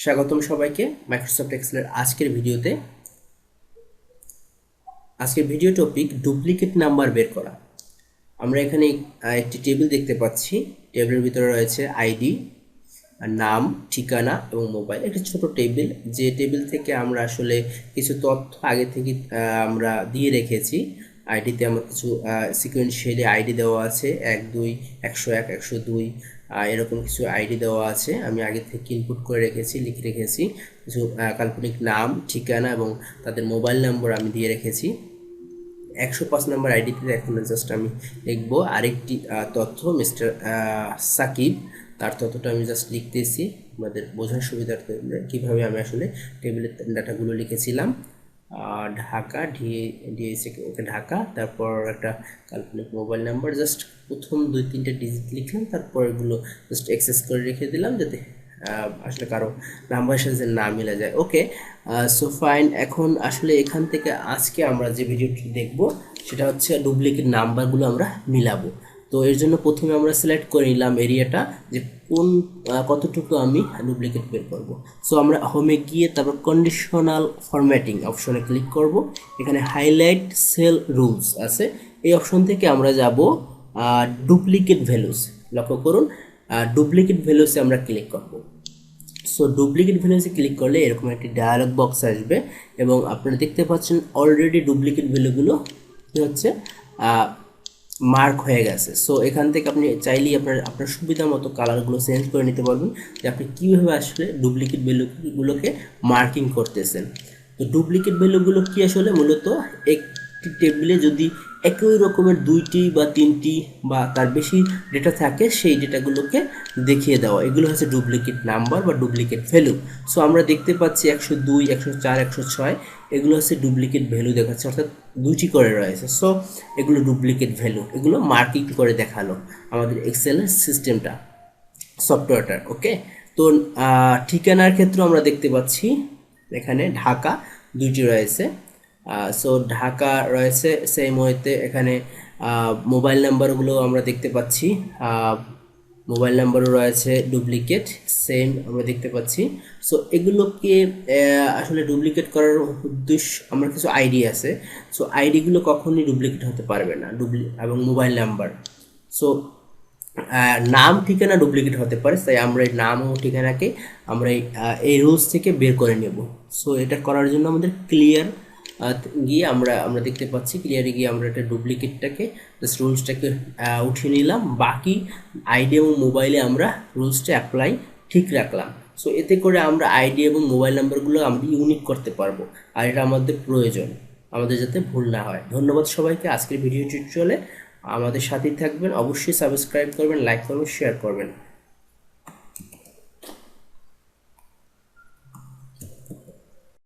স্বাগতম সবাইকে মাইক্রোসফট এক্সেলের আজকের ভিডিওতে। আজকের ভিডিও টপিক ডুপ্লিকেট নাম্বার বের করা। আমরা এখানে একটি টেবিল দেখতে পাচ্ছি। টেবিলের ভিতরে রয়েছে আইডি, নাম, ঠিকানা এবং মোবাইল। একটি ছোট টেবিল, যে টেবিল থেকে আমরা আসলে কিছু তথ্য আগে থেকে আমরা দিয়ে রেখেছি। আইডিতে আমার কিছু সিকোয়েন্সিয়ালি আইডি দেওয়া আছে, 1 2 101 102 এরকম কিছু আইডি দেওয়া আছে। আমি আগে থেকে ইনপুট করে রেখেছি, লিখে রেখেছি। কিছু কাল্পনিক নাম, ঠিকানা এবং তাদের মোবাইল নম্বর আমি দিয়ে রেখেছি। 105 নম্বর আইডিতে এখন জাস্ট আমি লিখবো আরেকটি তথ্য, মিস্টার সাকিব, তার তথ্যটা আমি জাস্ট লিখতেছি আমাদের বোঝার সুবিধার্থে কীভাবে আমি আসলে টেবিলের ডাটাগুলো লিখেছিলাম। ঢাকা, ডিএসি ওকে ঢাকা, তারপর একটা কাল্পনিক মোবাইল নাম্বার, জাস্ট প্রথম 2-3টা ডিজিট লিখলাম, তারপর এগুলো জাস্ট অ্যাক্সেস করে রেখে দিলাম যাতে আসলে কারো নাম্বারের সাথে না মিলে যায়। ওকে, সো ফাইন। এখন আসলে এখান থেকে আজকে আমরা যে ভিডিওটি দেখব সেটা হচ্ছে ডুপ্লিকেট নাম্বারগুলো আমরা মিলাবো। তো এর জন্য প্রথমে আমরা সিলেক্ট করে নিলাম এরিয়াটা, যে কোন কতটুকু আমি ডুপ্লিকেট বের করব। সো আমরা হোমে গিয়ে তারপর কন্ডিশনাল ফরম্যাটিং অপশনে ক্লিক করব। এখানে হাইলাইট সেল রুলস আছে, এই অপশন থেকে আমরা যাব ডুপ্লিকেট ভ্যালুস। লক্ষ্য করুন, ডুপ্লিকেট ভ্যালুসে আমরা ক্লিক করব। সো ডুপ্লিকেট ভ্যালুসে ক্লিক করলে এরকম একটি ডায়ালগ বক্স আসবে এবং আপনারা দেখতে পাচ্ছেন অলরেডি ডুপ্লিকেট ভ্যালুগুলো কী হচ্ছে, মার্ক হয়ে গেছে। সো এখান থেকে আপনি চাইলেই আপনার সুবিধা মতো কালারগুলো চেঞ্জ করে নিতে পারবেন, যে আপনি কীভাবে আসলে ডুপ্লিকেট ভ্যালুগুলোকে মার্কিং করতেছেন। তো ডুপ্লিকেট ভ্যালুগুলো কি আসলে মূলত একটি টেবিলে যদি একই রকমের 2টি বা 3টি বা তার বেশি ডেটা থাকে, সেই ডেটাগুলোকে দেখিয়ে দেওয়া, এগুলো হচ্ছে ডুপ্লিকেট নাম্বার বা ডুপ্লিকেট ভ্যালু। সো আমরা দেখতে পাচ্ছি 102 104 106 এগুলো হচ্ছে ডুপ্লিকেট ভ্যালু দেখাচ্ছে, অর্থাৎ 2টি করে রয়েছে। সো এগুলো ডুপ্লিকেট ভ্যালু, এগুলো মার্কিং করে দেখালো আমাদের এক্সেলের সিস্টেমটা, সফটওয়্যারটার। ওকে, তো ঠিকানার ক্ষেত্রে আমরা দেখতে পাচ্ছি এখানে ঢাকা 2টি রয়েছে। সো ঢাকা রয়েছে, সেম ওয়েতে এখানে মোবাইল নাম্বারগুলো আমরা দেখতে পাচ্ছি, মোবাইল নাম্বারও রয়েছে ডুপ্লিকেট, সেম আমরা দেখতে পাচ্ছি। সো এগুলোকে আসলে ডুপ্লিকেট করার উদ্দেশ্য, আমার কিছু আইডি আছে। সো আইডিগুলো কখনই ডুপ্লিকেট হতে পারবে না, এবং মোবাইল নাম্বার। সো নাম, ঠিকানা ডুপ্লিকেট হতে পারে, তাই আমরা এই নাম ও ঠিকানাকে আমরা এই রুলস থেকে বের করে নেব। সো এটা করার জন্য আমাদের ক্লিয়ার গিয়ে আমরা দেখতে পাচ্ছি, ক্লিয়ারে গিয়ে আমরা এটা ডুপ্লিকেটটাকে জাস্ট রুলসটাকে উঠিয়ে নিলাম, বাকি আইডি এবং মোবাইলে আমরা রুলসটা অ্যাপ্লাই ঠিক রাখলাম। সো এতে করে আমরা আইডি এবং মোবাইল নাম্বারগুলো আমরা ইউনিক করতে পারবো, আর এটা আমাদের প্রয়োজন, আমাদের যাতে ভুল না হয়। ধন্যবাদ সবাইকে। আজকের ভিডিও টিউটোরিয়ালে আমাদের সাথেই থাকবেন, অবশ্যই সাবস্ক্রাইব করবেন, লাইক করবেন, শেয়ার করবেন।